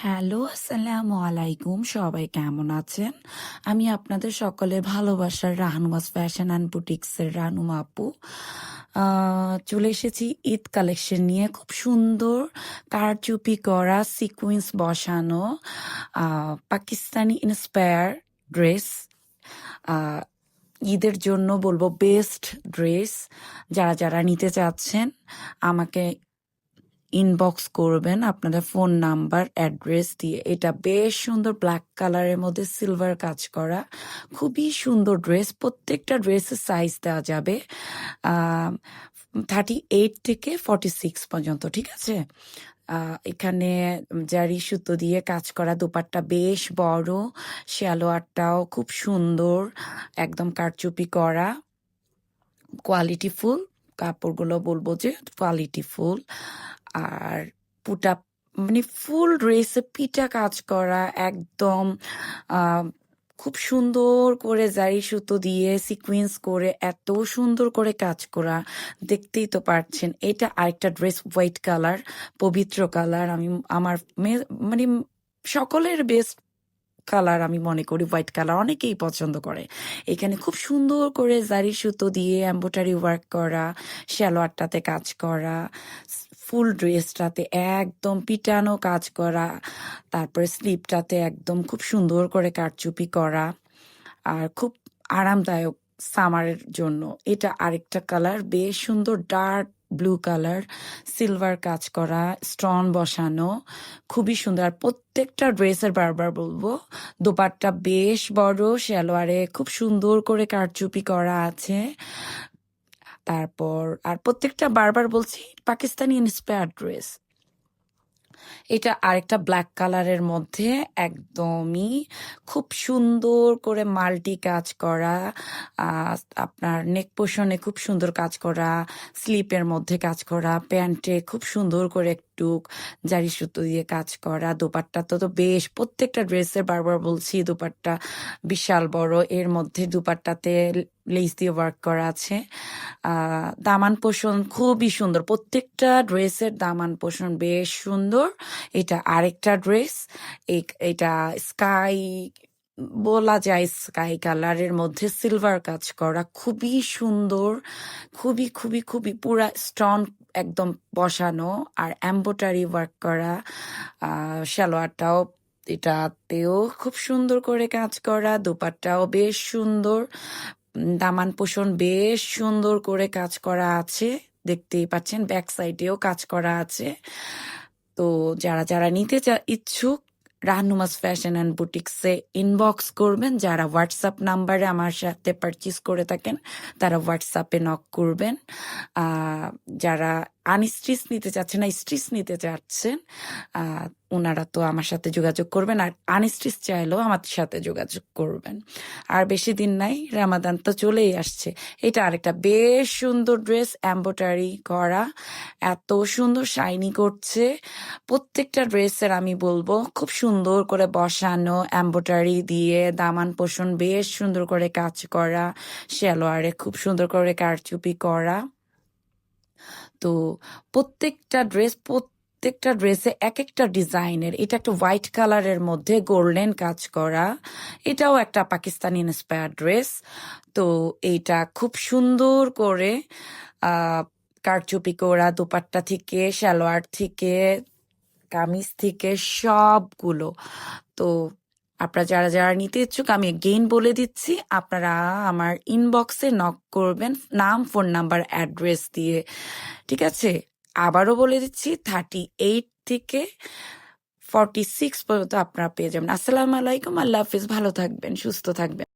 Hello, আসসালামু আলাইকুম। সবাই কেমন আছেন? আমি আপনাদের সকলের ভালোবাসার রাহানুমাস ফ্যাশন অ্যান্ড বুটিক্সের রানুমা আপু। চলে এসেছি ঈদ কালেকশন নিয়ে। খুব সুন্দর কারচুপি করা সিকুয়েন্স বসানো পাকিস্তানি ইন্সপায়ার ড্রেস। আহ, ঈদের জন্য বলবো বেস্ট ড্রেস। যারা যারা নিতে চাচ্ছেন আমাকে ইনবক্স করবেন আপনাদের ফোন নাম্বার অ্যাড্রেস দিয়ে। এটা বেশ সুন্দর ব্ল্যাক কালারের মধ্যে সিলভার কাজ করা, খুবই সুন্দর ড্রেস। প্রত্যেকটা ড্রেসের সাইজ দেওয়া যাবে 38 থেকে 46 পর্যন্ত, ঠিক আছে? এখানে জারি সুতো দিয়ে কাজ করা, দোপাট্টা বেশ বড়, সালোয়ারটাও খুব সুন্দর, একদম কারচুপি করা, কোয়ালিটিফুল। কাপড়গুলো বলবো যে কোয়ালিটিফুল। আর পুটা মানে ফুল ড্রেসে পিটা কাজ করা একদম আহ, খুব সুন্দর করে জারি সুতো দিয়ে সিকুয়েন্স করে এত সুন্দর করে কাজ করা, দেখতেই তো পারছেন। এটা আরেকটা ড্রেস, হোয়াইট কালার, পবিত্র কালার। আমি আমার মানে সকলের বেস্ট কালার আমি মনে করি হোয়াইট কালার, অনেকেই পছন্দ করে। এখানে খুব সুন্দর করে জারি সুতো দিয়ে এম্ব্রয়ডারি ওয়ার্ক করা, সালোয়ারটাতে কাজ করা, ফুল ড্রেসটাতে একদম পিটানো কাজ করা, তারপরে স্লিপটাতে একদম খুব সুন্দর করে কারচুপি করা, আর খুব আরামদায়ক সামারের জন্য। এটা আরেকটা কালার, বেশ সুন্দর ডার্ক ব্লু কালার, সিলভার কাজ করা, স্টোন বসানো, খুবই সুন্দর। আর প্রত্যেকটা ড্রেসের বারবার বলবো দোপাট্টা বেশ বড়, সালোয়ারে খুব সুন্দর করে কারচুপি করা আছে। তারপর আর প্রত্যেকটা বারবার বলছি পাকিস্তানি ইন্সপায়ার্ড ড্রেস। এটা আরেকটা ব্ল্যাক কালারের মধ্যে একদমই খুব সুন্দর করে মাল্টি কাজ করা, আপনার নেক পোর্শনে খুব সুন্দর কাজ করা, স্লিপের মধ্যে কাজ করা, প্যান্টে খুব সুন্দর করে একটু জারি সুতো দিয়ে কাজ করা। দোপাট্টা তো বেশ, প্রত্যেকটা ড্রেসের বারবার বলছি দোপাট্টা বিশাল বড়। এর মধ্যে দোপাট্টাতে লেস দিয়ে ওয়ার্ক করা আছে। দামান পোষণ খুবই সুন্দর, প্রত্যেকটা ড্রেসের দামান পোষণ বেশ সুন্দর। এটা আরেকটা ড্রেস, এটা স্কাই বলা যায়, স্কাই কালারের মধ্যে সিলভার কাজ করা, খুবই সুন্দর, খুবই খুবই খুবই পুরা স্টোন একদম বসানো, আর এম্ব্রয়ডারি ওয়ার্ক করা। সালোয়ারটাও এটাতেও খুব সুন্দর করে কাজ করা, দোপাট্টাও বেশ সুন্দর, দামান পোষণ বেশ সুন্দর করে কাজ করা আছে, দেখতেই পাচ্ছেন। ব্যাক সাইডেও কাজ করা আছে। তো যারা যারা নিতে ইচ্ছুক রাহনুমাস ফ্যাশন অ্যান্ড বুটিক্সে ইনবক্স করবেন। যারা হোয়াটসঅ্যাপ নাম্বারে আমার সাথে পারচেস করে থাকেন তারা হোয়াটসঅ্যাপে নক করবেন। যারা আনস্টিচ নিতে চাচ্ছেন না, স্টিচ নিতে চাচ্ছেন, ওনারা তো আমার সাথে যোগাযোগ করবেন, আর আনস্টিচ চাইলেও আমার সাথে যোগাযোগ করবেন। আর বেশি দিন নাই, রামাদান তো চলেই আসছে। এটা আরেকটা বেশ সুন্দর ড্রেস, এম্ব্রয়ডারি করা, এত সুন্দর শাইনি করছে। প্রত্যেকটা ড্রেসের আমি বলবো খুব সুন্দর করে বসানো, এম্ব্রয়ডারি দিয়ে দামান পোষণ বেশ সুন্দর করে কাজ করা, সালোয়ারে খুব সুন্দর করে কারচুপি করা। তো প্রত্যেকটা ড্রেসে এক একটা ডিজাইনের। এটা একটা হোয়াইট কালারের মধ্যে গোল্ডেন কাজ করা, এটাও একটা পাকিস্তানি ইন্সপায়ার্ড ড্রেস। তো এইটা খুব সুন্দর করে কারচুপি করা, দোপাট্টা থেকে, সালোয়ার থেকে, কামিজ থেকে, সবগুলো। তো আপনারা যারা যারা নিতে ইচ্ছুক, আমি এগেইন বলে দিচ্ছি, আপনারা আমার ইনবক্সে নক করবেন নাম, ফোন নাম্বার, অ্যাড্রেস দিয়ে, ঠিক আছে? আবারও বলে দিচ্ছি 38 থেকে 46 পর্যন্ত আপনারা পেয়ে যাবেন। আসসালামু আলাইকুম, আল্লাহ হাফিজ, ভালো থাকবেন, সুস্থ থাকবেন।